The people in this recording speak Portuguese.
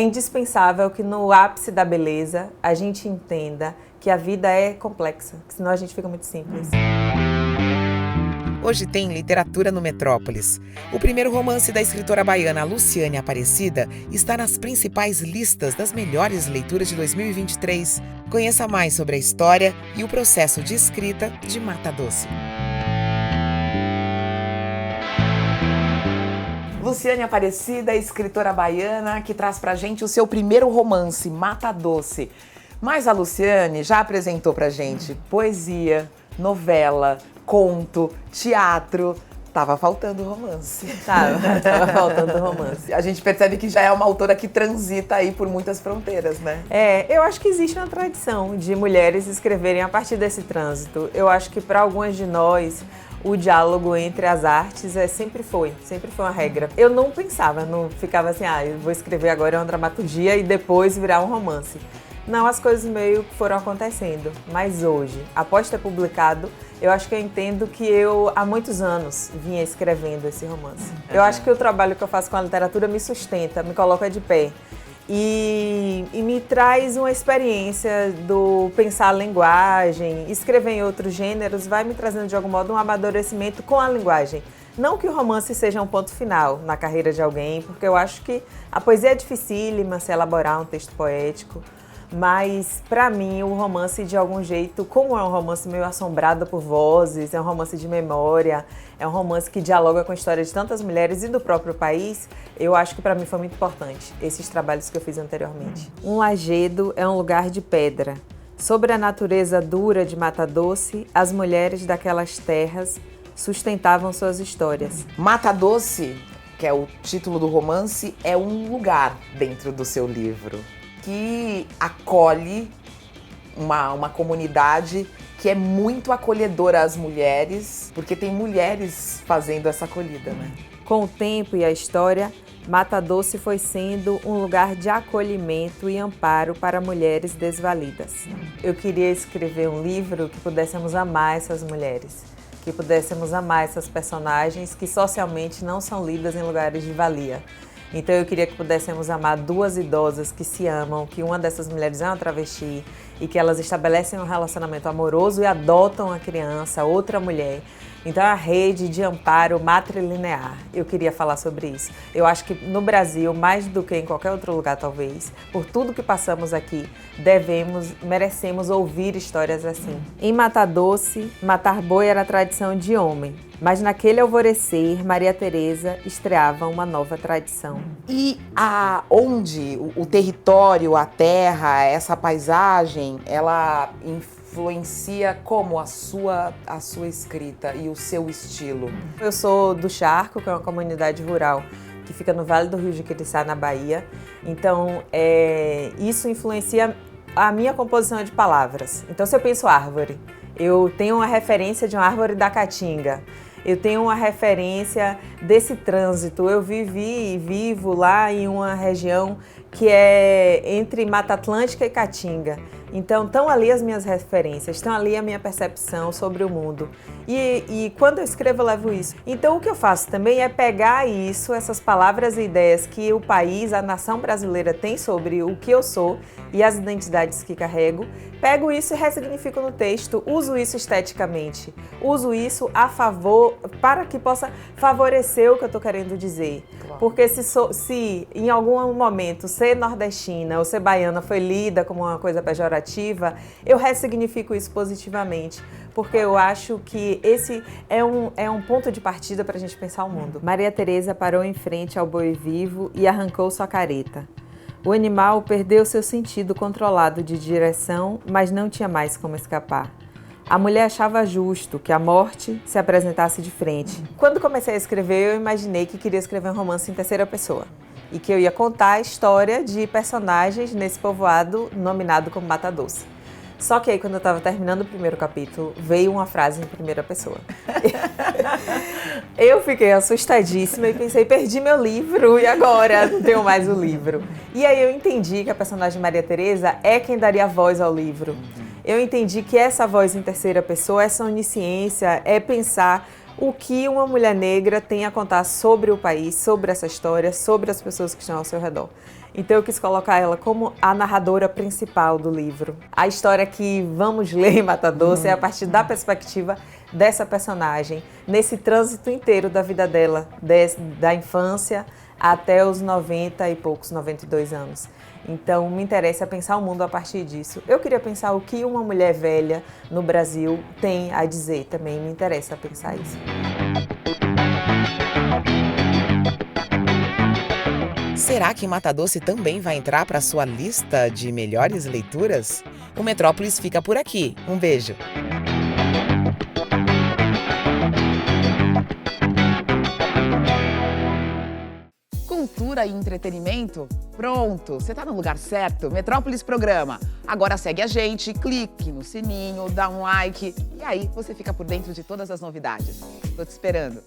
indispensável que no ápice da beleza a gente entenda que a vida é complexa, senão a gente fica muito simples. Hoje tem literatura no Metrópolis. O primeiro romance da escritora baiana Luciane Aparecida está nas principais listas das melhores leituras de 2023. Conheça mais sobre a história e o processo de escrita de Mata Doce. Luciane Aparecida, escritora baiana, que traz pra gente o seu primeiro romance, Mata Doce. Mas a Luciane já apresentou pra gente poesia, novela, conto, teatro. Tava faltando romance. Tava faltando romance. A gente percebe que já é uma autora que transita aí por muitas fronteiras, né? Eu acho que existe uma tradição de mulheres escreverem a partir desse trânsito. Eu acho que para algumas de nós, o diálogo entre as artes sempre foi uma regra. Eu não pensava, não ficava assim, eu vou escrever agora uma dramaturgia e depois virar um romance. Não, as coisas meio que foram acontecendo. Mas hoje, após ter publicado, eu acho que eu entendo que eu, há muitos anos, vinha escrevendo esse romance. Eu acho que o trabalho que eu faço com a literatura me sustenta, me coloca de pé. E me traz uma experiência do pensar a linguagem, escrever em outros gêneros, vai me trazendo de algum modo um amadurecimento com a linguagem. Não que o romance seja um ponto final na carreira de alguém, porque eu acho que a poesia é dificílima se elaborar um texto poético. Mas, para mim, o romance, de algum jeito, como é um romance meio assombrado por vozes, é um romance de memória, é um romance que dialoga com a história de tantas mulheres e do próprio país, eu acho que para mim foi muito importante, esses trabalhos que eu fiz anteriormente. Um lajedo é um lugar de pedra. Sobre a natureza dura de Mata Doce, as mulheres daquelas terras sustentavam suas histórias. Mata Doce, que é o título do romance, é um lugar dentro do seu livro que acolhe uma comunidade que é muito acolhedora às mulheres, porque tem mulheres fazendo essa acolhida, né? Com o tempo e a história, Mata Doce foi sendo um lugar de acolhimento e amparo para mulheres desvalidas. Eu queria escrever um livro que pudéssemos amar essas mulheres, que pudéssemos amar essas personagens que socialmente não são lidas em lugares de valia. Então eu queria que pudéssemos amar duas idosas que se amam, que uma dessas mulheres é uma travesti e que elas estabelecem um relacionamento amoroso e adotam a criança, outra mulher. Então a rede de amparo matrilinear, eu queria falar sobre isso. Eu acho que no Brasil, mais do que em qualquer outro lugar talvez, por tudo que passamos aqui, merecemos ouvir histórias assim. Em Mata Doce, matar boi era tradição de homem. Mas naquele alvorecer, Maria Teresa estreava uma nova tradição. E onde o território, a terra, essa paisagem, ela influencia como a sua escrita e o seu estilo? Eu sou do Charco, que é uma comunidade rural que fica no Vale do Rio Jiquiriçá, na Bahia. Então, isso influencia a minha composição de palavras. Então, se eu penso árvore, eu tenho uma referência de uma árvore da Caatinga. Eu tenho uma referência desse trânsito. Eu vivi e vivo lá em uma região que é entre Mata Atlântica e Caatinga. Então, estão ali as minhas referências, estão ali a minha percepção sobre o mundo. E quando eu escrevo, eu levo isso. Então, o que eu faço também é pegar isso, essas palavras e ideias que o país, a nação brasileira tem sobre o que eu sou e as identidades que carrego, pego isso e ressignifico no texto, uso isso esteticamente, uso isso a favor, para que possa favorecer o que eu estou querendo dizer. Claro. Porque se em algum momento ser nordestina ou ser baiana foi lida como uma coisa pejorativa, eu ressignifico isso positivamente, porque eu acho que esse é um ponto de partida para a gente pensar o mundo. Maria Teresa parou em frente ao boi vivo e arrancou sua careta. O animal perdeu seu sentido controlado de direção, mas não tinha mais como escapar. A mulher achava justo que a morte se apresentasse de frente. Quando comecei a escrever, eu imaginei que queria escrever um romance em terceira pessoa e que eu ia contar a história de personagens nesse povoado nominado como Mata Doce. Só que aí, quando eu estava terminando o primeiro capítulo, veio uma frase em primeira pessoa. Eu fiquei assustadíssima e pensei, perdi meu livro e agora não tenho mais o livro. E aí eu entendi que a personagem Maria Teresa é quem daria voz ao livro. Eu entendi que essa voz em terceira pessoa, essa onisciência, é pensar o que uma mulher negra tem a contar sobre o país, sobre essa história, sobre as pessoas que estão ao seu redor. Então eu quis colocar ela como a narradora principal do livro. A história que vamos ler em Mata Doce é a partir da perspectiva dessa personagem, nesse trânsito inteiro da vida dela, da infância até os 90 e poucos, 92 anos. Então me interessa pensar o mundo a partir disso. Eu queria pensar o que uma mulher velha no Brasil tem a dizer, também me interessa pensar isso. Será que Mata Doce também vai entrar para sua lista de melhores leituras? O Metrópolis fica por aqui. Um beijo! Cultura e entretenimento? Pronto, você tá no lugar certo. Metrópolis Programa. Agora segue a gente, clique no sininho, dá um like e aí você fica por dentro de todas as novidades. Tô te esperando.